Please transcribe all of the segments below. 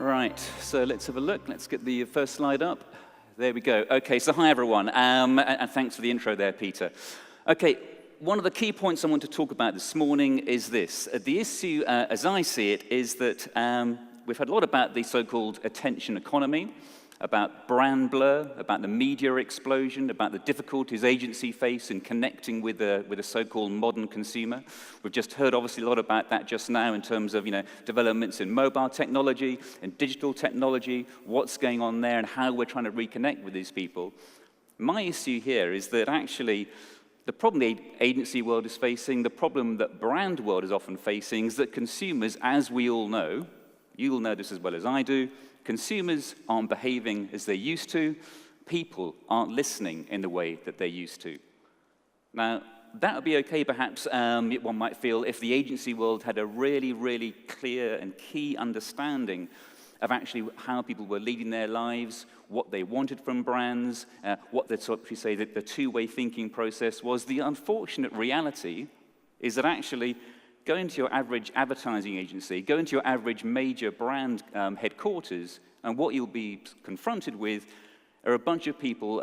Right, so let's have a look. Let's get the first slide up. There we go. Okay, so hi everyone, and thanks for the intro there, Peter. Okay, one of the key points I want to talk about this morning is this. The issue, as I see it, is that we've heard a lot about the so-called attention economy, about brand blur, about the media explosion, about the difficulties agencies face in connecting with a so-called modern consumer. We've just heard obviously a lot about that just now in terms of developments in mobile technology and digital technology, what's going on there and how we're trying to reconnect with these people. My issue here is that actually the problem the agency world is facing, the problem that brand world is often facing is that consumers, as we all know, you will know this as well as I do, consumers aren't behaving as they used to. People aren't listening in the way that they used to. Now, that would be okay, perhaps, one might feel, if the agency world had a really, really clear and key understanding of actually how people were leading their lives, what they wanted from brands, what the two-way thinking process was. The unfortunate reality is that actually go into your average advertising agency, go into your average major brand headquarters, and what you'll be confronted with are a bunch of people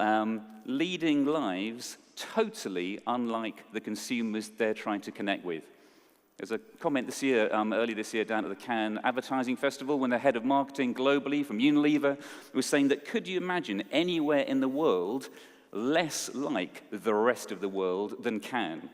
leading lives totally unlike the consumers they're trying to connect with. There's a comment this year, early this year, down at the Cannes Advertising Festival, when the head of marketing globally from Unilever was saying that, could you imagine anywhere in the world less like the rest of the world than Cannes?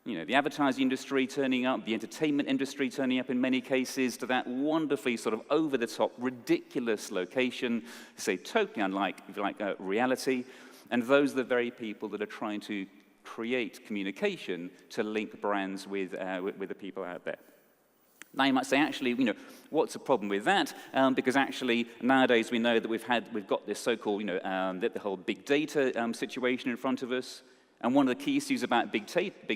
The advertising industry turning up, the entertainment industry turning up in many cases to that wonderfully sort of over-the-top, ridiculous location, say totally unlike, if you like, reality. And those are the very people that are trying to create communication to link brands with the people out there. Now you might say, actually, what's the problem with that? Because actually, nowadays we know that we've got this so-called, the whole big data situation in front of us. And one of the key issues about big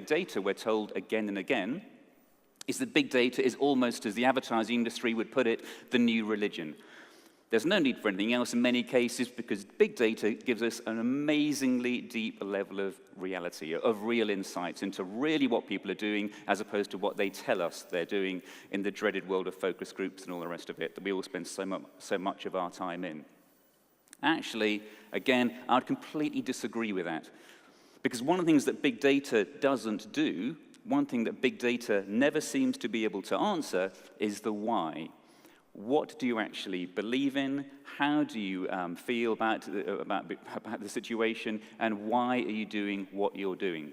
data, we're told again and again, is that big data is almost, as the advertising industry would put it, the new religion. There's no need for anything else in many cases because big data gives us an amazingly deep level of reality, of real insights into really what people are doing as opposed to what they tell us they're doing in the dreaded world of focus groups and all the rest of it that we all spend so much of our time in. Actually, again, I would completely disagree with that. Because one of the things that big data doesn't do, one thing that big data never seems to be able to answer is the why. What do you actually believe in? How do you feel about the situation? And why are you doing what you're doing?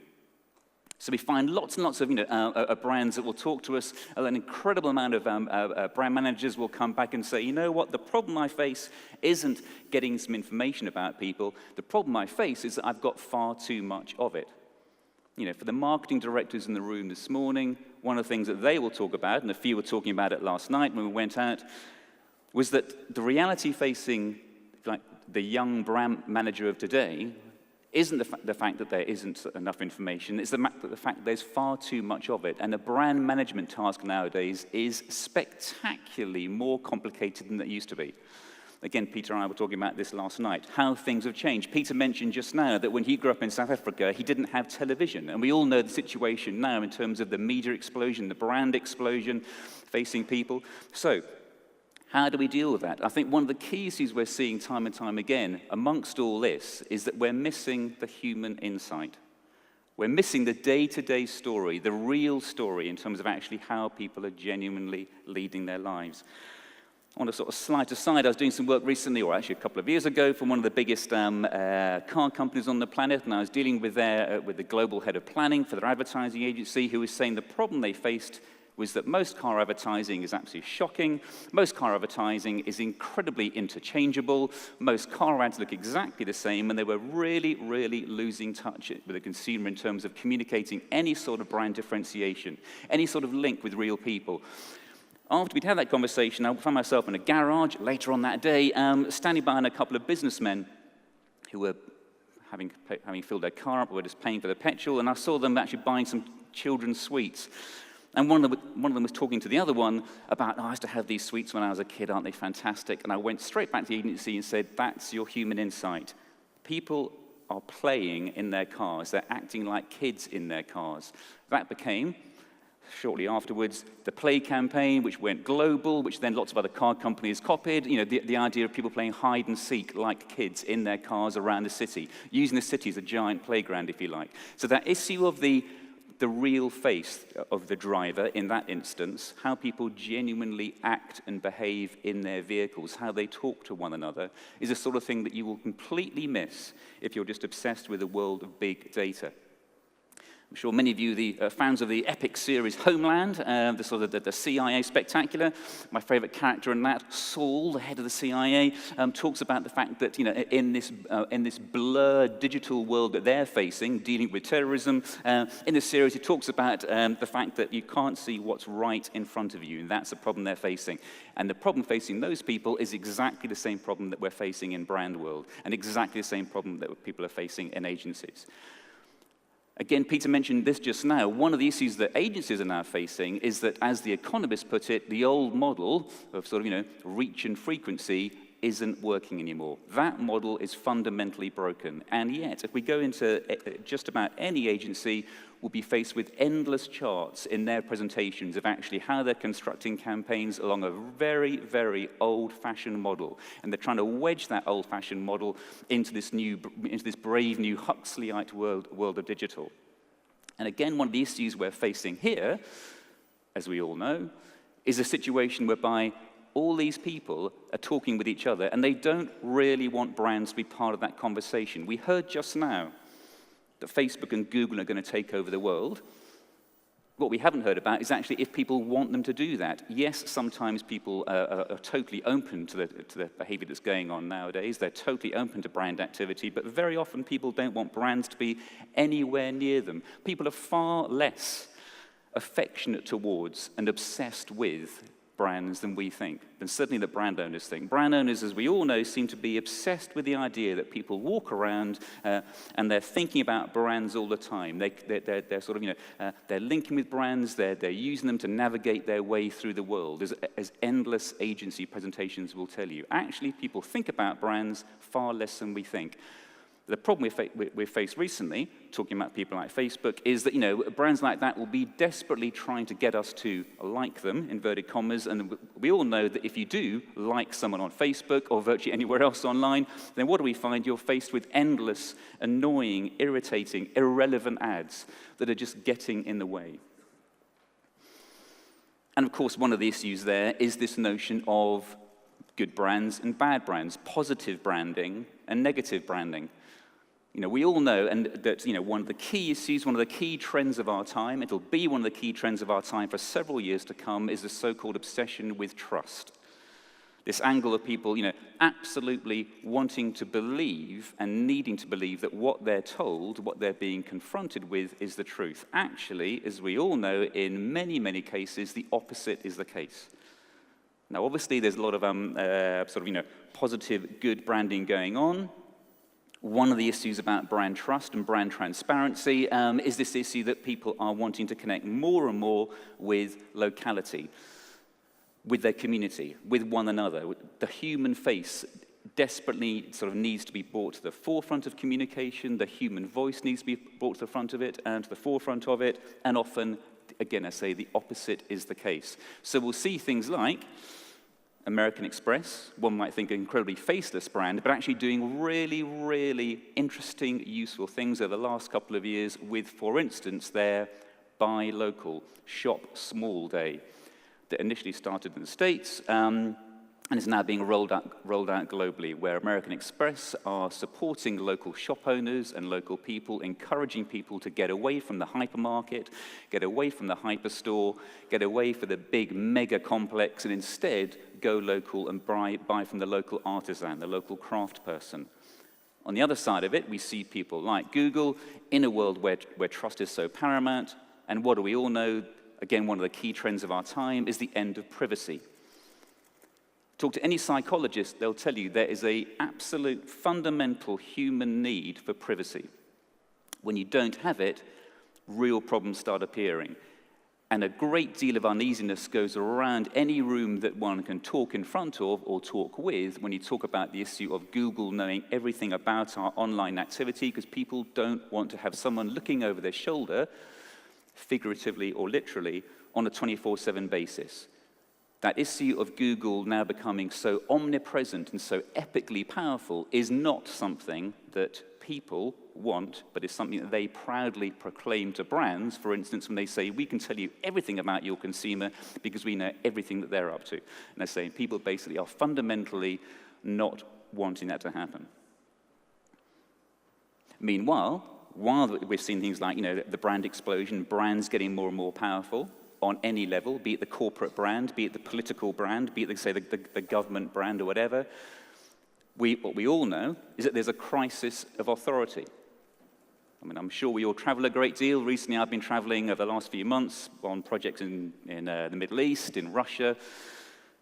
So we find lots and lots of brands that will talk to us. An incredible amount of brand managers will come back and say, you know what, the problem I face isn't getting some information about people. The problem I face is that I've got far too much of it. For the marketing directors in the room this morning, one of the things that they will talk about, and a few were talking about it last night when we went out, was that the reality facing like the young brand manager of today isn't the fact that there isn't enough information, it's the fact that there's far too much of it. And the brand management task nowadays is spectacularly more complicated than it used to be. Again, Peter and I were talking about this last night, how things have changed. Peter mentioned just now that when he grew up in South Africa, he didn't have television. And we all know the situation now in terms of the media explosion, the brand explosion facing people. So, how do we deal with that? I think one of the key issues we're seeing time and time again amongst all this is that we're missing the human insight. We're missing the day-to-day story, the real story in terms of actually how people are genuinely leading their lives. I want to sort of slide aside. I was doing some work recently, or actually a couple of years ago, for one of the biggest car companies on the planet, and I was dealing with the global head of planning for their advertising agency, who was saying the problem they faced was that most car advertising is absolutely shocking. Most car advertising is incredibly interchangeable. Most car ads look exactly the same, and they were really, really losing touch with the consumer in terms of communicating any sort of brand differentiation, any sort of link with real people. After we'd had that conversation, I found myself in a garage later on that day, standing behind a couple of businessmen who were having filled their car up, or were just paying for the petrol, and I saw them actually buying some children's sweets. And one of them was talking to the other one about, I used to have these sweets when I was a kid, aren't they fantastic? And I went straight back to the agency and said, that's your human insight. People are playing in their cars. They're acting like kids in their cars. That became Shortly afterwards, the Play campaign, which went global, which then lots of other car companies copied. You know, the idea of people playing hide and seek like kids in their cars around the city, using the city as a giant playground, if you like. So that issue of the real face of the driver in that instance, how people genuinely act and behave in their vehicles, how they talk to one another, is the sort of thing that you will completely miss if you're just obsessed with the world of big data. I'm sure many of you, the fans of the epic series Homeland, the CIA spectacular. My favorite character in that, Saul, the head of the CIA, talks about the fact that, you know, in this blurred digital world that they're facing, dealing with terrorism, in the series he talks about the fact that you can't see what's right in front of you, and that's the problem they're facing. And the problem facing those people is exactly the same problem that we're facing in brand world, and exactly the same problem that people are facing in agencies. Again, Peter mentioned this just now. One of the issues that agencies are now facing is that, as The Economist put it, the old model of sort of, you know, reach and frequency isn't working anymore. That model is fundamentally broken. And yet, if we go into just about any agency, we'll be faced with endless charts in their presentations of actually how they're constructing campaigns along a very, very old-fashioned model. And they're trying to wedge that old-fashioned model into this brave new Huxleyite world of digital. And again, one of the issues we're facing here, as we all know, is a situation whereby all these people are talking with each other, and they don't really want brands to be part of that conversation. We heard just now that Facebook and Google are going to take over the world. What we haven't heard about is actually if people want them to do that. Yes, sometimes people are totally open to the behavior that's going on nowadays. They're totally open to brand activity, but very often people don't want brands to be anywhere near them. People are far less affectionate towards and obsessed with brands than we think, than certainly the brand owners think. Brand owners, as we all know, seem to be obsessed with the idea that people walk around and they're thinking about brands all the time. They're sort of, you know, they're linking with brands, they're using them to navigate their way through the world, as endless agency presentations will tell you. Actually, people think about brands far less than we think. The problem we've faced recently, talking about people like Facebook, is that, you know, brands like that will be desperately trying to get us to like them, inverted commas, and we all know that if you do like someone on Facebook or virtually anywhere else online, then what do we find? You're faced with endless, annoying, irritating, irrelevant ads that are just getting in the way. And of course, one of the issues there is this notion of good brands and bad brands, positive branding and negative branding. You know, we all know that, you know, one of the key issues, one of the key trends of our time, it'll be one of the key trends of our time for several years to come, is the so-called obsession with trust. This angle of people, you know, absolutely wanting to believe and needing to believe that what they're told, what they're being confronted with, is the truth. Actually, as we all know, in many, many cases, the opposite is the case. Now, obviously, there's a lot of sort of, you know, positive, good branding going on. One of the issues about brand trust and brand transparency is this issue that people are wanting to connect more and more with locality, with their community, with one another. The human face desperately sort of needs to be brought to the forefront of communication. The human voice needs to be brought to the front of it and to the forefront of it. And often, again, I say the opposite is the case. So we'll see things like American Express, one might think an incredibly faceless brand, but actually doing really, really interesting, useful things over the last couple of years with, for instance, their Buy Local, Shop Small Day that initially started in the States and is now being rolled out globally, where American Express are supporting local shop owners and local people, encouraging people to get away from the hypermarket, get away from the hyperstore, get away from the big mega complex, and instead go local and buy from the local artisan, the local craft person. On the other side of it, we see people like Google in a world where trust is so paramount, and what do we all know? Again, one of the key trends of our time is the end of privacy. Talk to any psychologist, they'll tell you there is an absolute fundamental human need for privacy. When you don't have it, real problems start appearing. And a great deal of uneasiness goes around any room that one can talk in front of or talk with when you talk about the issue of Google knowing everything about our online activity, because people don't want to have someone looking over their shoulder figuratively or literally, on a 24/7 basis. That issue of Google now becoming so omnipresent and so epically powerful is not something that people want, but is something that they proudly proclaim to brands, for instance, when they say, we can tell you everything about your consumer because we know everything that they're up to. And they're saying people basically are fundamentally not wanting that to happen. Meanwhile, while we've seen things like, the brand explosion, brands getting more and more powerful on any level, be it the corporate brand, be it the political brand, be it, say, the government brand or whatever, what we all know is that there's a crisis of authority. I mean, I'm sure we all travel a great deal. Recently, I've been traveling over the last few months on projects in the Middle East, in Russia,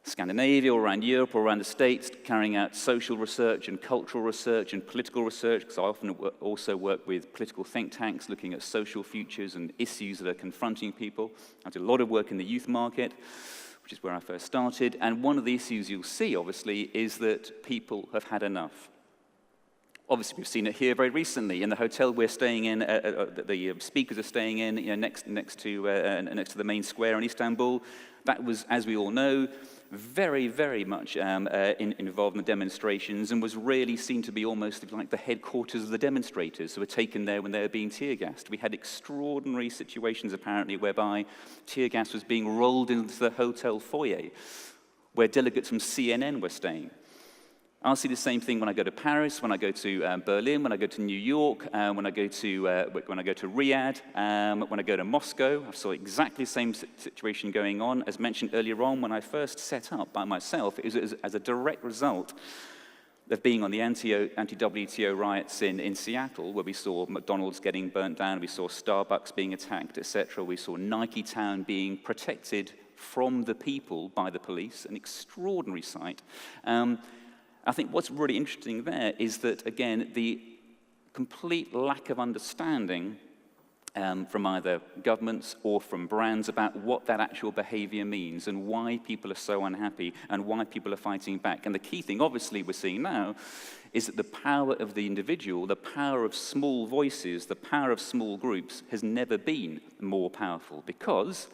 Scandinavia, or around Europe, or around the States, carrying out social research and cultural research and political research, because I often also work with political think tanks looking at social futures and issues that are confronting people. I do a lot of work in the youth market, which is where I first started, and one of the issues you'll see, obviously, is that people have had enough. Obviously, we've seen it here very recently in the hotel we're staying in. The speakers are staying in, next to the main square in Istanbul. That was, as we all know, very, very much involved in the demonstrations, and was really seen to be almost like the headquarters of the demonstrators who were taken there when they were being tear gassed. We had extraordinary situations, apparently, whereby tear gas was being rolled into the hotel foyer, where delegates from CNN were staying. I'll see the same thing when I go to Paris, when I go to Berlin, when I go to New York, when I go to Riyadh, when I go to Moscow. I saw exactly the same situation going on. As mentioned earlier on, when I first set up by myself, it was as a direct result of being on the anti-WTO riots in Seattle, where we saw McDonald's getting burnt down, we saw Starbucks being attacked, etc. We saw Nike Town being protected from the people by the police, an extraordinary sight. I think what's really interesting there is that, again, the complete lack of understanding from either governments or from brands about what that actual behavior means and why people are so unhappy and why people are fighting back. And the key thing, obviously, we're seeing now is that the power of the individual, the power of small voices, the power of small groups has never been more powerful, because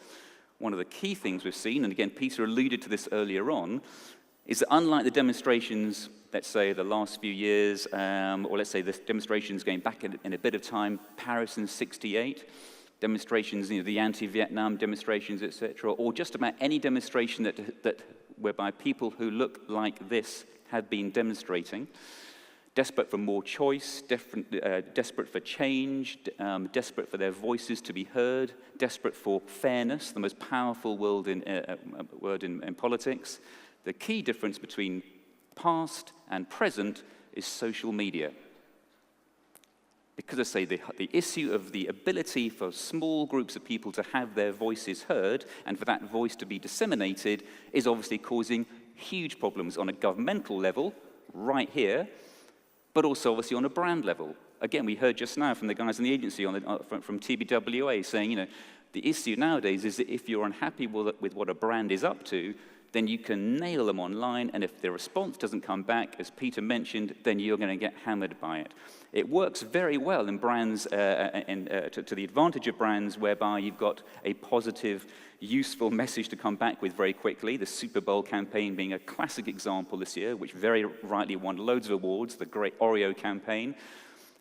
one of the key things we've seen, and again, Peter alluded to this earlier on, is that unlike the demonstrations, let's say, the last few years, or let's say the demonstrations going back in a bit of time, Paris in '68, demonstrations, the anti-Vietnam demonstrations, etc., or just about any demonstration that whereby people who look like this have been demonstrating, desperate for more choice, desperate for change, desperate for their voices to be heard, desperate for fairness, the most powerful word in politics. The key difference between past and present is social media. Because I say the issue of the ability for small groups of people to have their voices heard and for that voice to be disseminated is obviously causing huge problems on a governmental level, right here, but also obviously on a brand level. Again, we heard just now from the guys in the agency from TBWA saying, the issue nowadays is that if you're unhappy with what a brand is up to, then you can nail them online, and if the response doesn't come back, as Peter mentioned, then you're going to get hammered by it. It works very well in brands, to the advantage of brands whereby you've got a positive, useful message to come back with very quickly, the Super Bowl campaign being a classic example this year, which very rightly won loads of awards, the great Oreo campaign.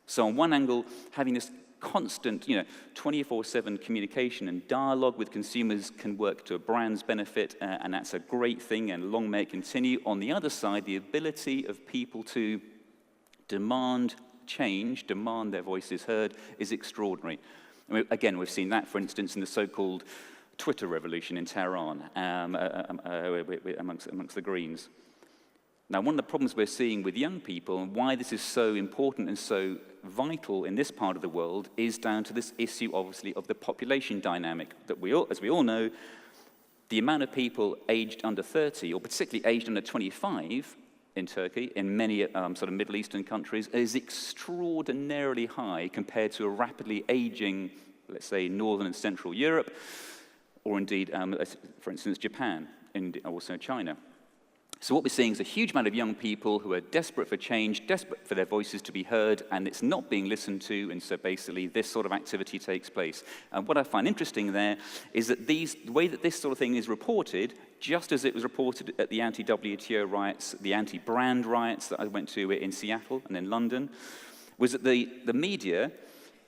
So on one angle, having this constant, 24/7 communication and dialogue with consumers can work to a brand's benefit, and that's a great thing, and long may it continue. On the other side, the ability of people to demand change, demand their voices heard, is extraordinary. I mean, again, we've seen that, for instance, in the so-called Twitter revolution in Tehran amongst the Greens. Now, one of the problems we're seeing with young people, and why this is so important and so vital in this part of the world, is down to this issue, obviously, of the population dynamic. That as we all know, the amount of people aged under 30, or particularly aged under 25 in Turkey, in many sort of Middle Eastern countries, is extraordinarily high compared to a rapidly aging, let's say, Northern and Central Europe, or indeed, for instance, Japan, and also China. So what we're seeing is a huge amount of young people who are desperate for change, desperate for their voices to be heard, and it's not being listened to, and so basically this sort of activity takes place. And what I find interesting there is that the way that this sort of thing is reported, just as it was reported at the anti-WTO riots, the anti-brand riots that I went to in Seattle and in London, was that the media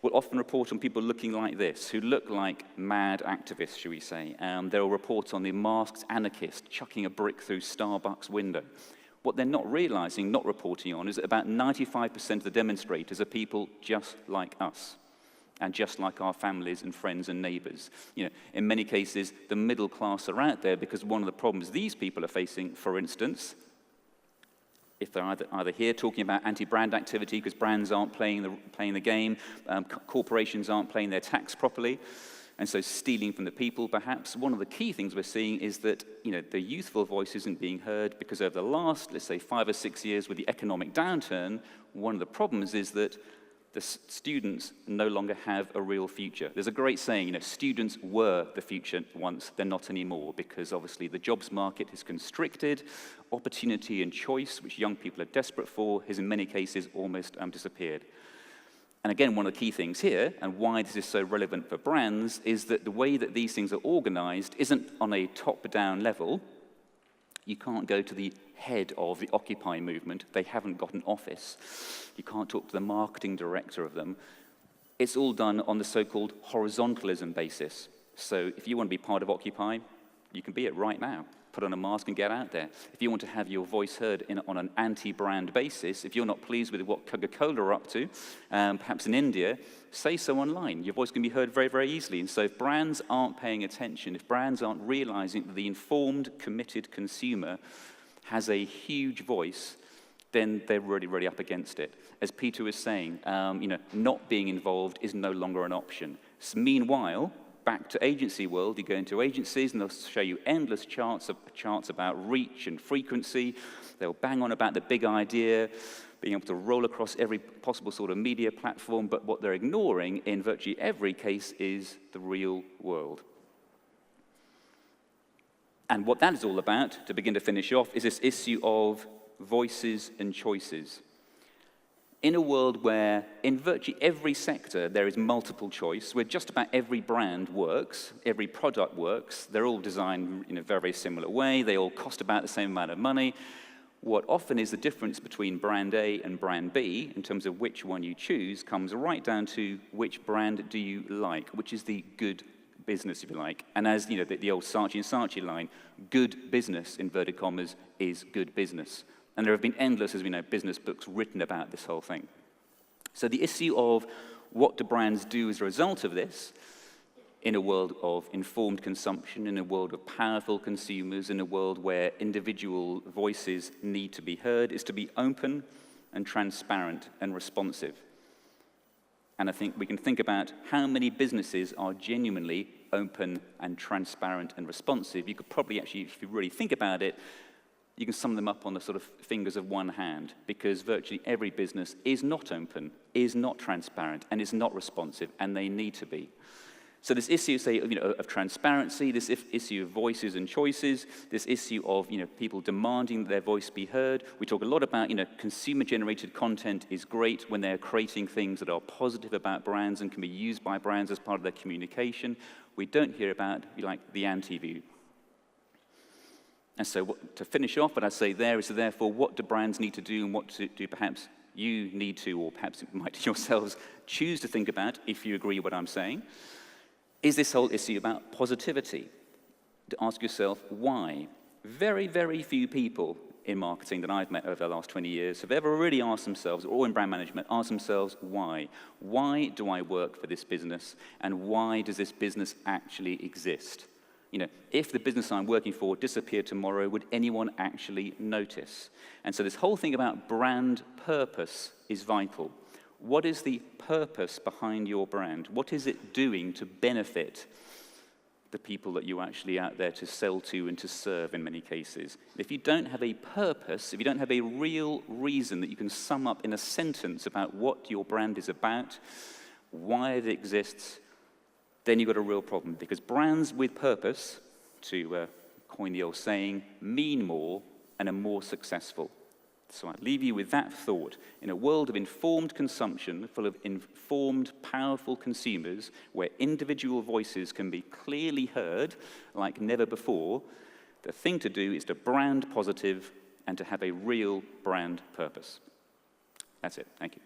will often report on people looking like this, who look like mad activists, shall we say. They'll report on the masked anarchist chucking a brick through Starbucks window. What they're not realizing, not reporting on, is that about 95% of the demonstrators are people just like us, and just like our families and friends and neighbors. In many cases, the middle class are out there because one of the problems these people are facing, for instance, if they're either here talking about anti-brand activity because brands aren't playing the game, corporations aren't paying their tax properly, and so stealing from the people, perhaps. One of the key things we're seeing is that the youthful voice isn't being heard because over the last, let's say, 5 or 6 years with the economic downturn, one of the problems is that the students no longer have a real future. There's a great saying, students were the future once, they're not anymore, because obviously the jobs market is constricted, opportunity and choice, which young people are desperate for, has in many cases almost disappeared. And again, one of the key things here, and why this is so relevant for brands, is that the way that these things are organized isn't on a top-down level. You can't go to the head of the Occupy movement. They haven't got an office. You can't talk to the marketing director of them. It's all done on the so-called horizontalism basis. So if you want to be part of Occupy, you can be it right now. Put on a mask and get out there. If you want to have your voice heard on an anti-brand basis, if you're not pleased with what Coca-Cola are up to, perhaps in India, say so online. Your voice can be heard very, very easily. And so if brands aren't paying attention, if brands aren't realizing that the informed, committed consumer has a huge voice, then they're really, really up against it. As Peter was saying, not being involved is no longer an option. So meanwhile, back to agency world, you go into agencies and they'll show you endless charts about reach and frequency. They'll bang on about the big idea, being able to roll across every possible sort of media platform, but what they're ignoring in virtually every case is the real world. And what that is all about, to begin to finish off, is this issue of voices and choices. In a world where in virtually every sector there is multiple choice, where just about every brand works, every product works, they're all designed in a very, very similar way, they all cost about the same amount of money, what often is the difference between brand A and brand B, in terms of which one you choose, comes right down to which brand do you like, which is the good business, if you like. And as the old Saatchi and Saatchi line, good business, inverted commas, is good business. And there have been endless, as we know, business books written about this whole thing. So the issue of what do brands do as a result of this, in a world of informed consumption, in a world of powerful consumers, in a world where individual voices need to be heard, is to be open and transparent and responsive. And I think we can think about how many businesses are genuinely open and transparent and responsive. You could probably actually, if you really think about it, you can sum them up on the sort of fingers of one hand, because virtually every business is not open, is not transparent, and is not responsive, and they need to be. So this issue, say, of transparency, this issue of voices and choices, this issue of people demanding that their voice be heard. We talk a lot about consumer-generated content is great when they're creating things that are positive about brands and can be used by brands as part of their communication. We don't hear about, the anti-view. And so to finish off, what I say there is, therefore, what do brands need to do and what do perhaps you need to, or perhaps it might yourselves choose to think about, if you agree with what I'm saying, is this whole issue about positivity. To ask yourself why. Very, very few people in marketing that I've met over the last 20 years have ever really asked themselves, or in brand management, asked themselves why. Why do I work for this business, and why does this business actually exist? If the business I'm working for disappeared tomorrow, would anyone actually notice? And so this whole thing about brand purpose is vital. What is the purpose behind your brand? What is it doing to benefit the people that you're actually out there to sell to and to serve in many cases? If you don't have a purpose, if you don't have a real reason that you can sum up in a sentence about what your brand is about, why it exists, then you've got a real problem. Because brands with purpose, to coin the old saying, mean more and are more successful. So I leave you with that thought. In a world of informed consumption, full of informed, powerful consumers, where individual voices can be clearly heard like never before, the thing to do is to brand positive and to have a real brand purpose. That's it. Thank you.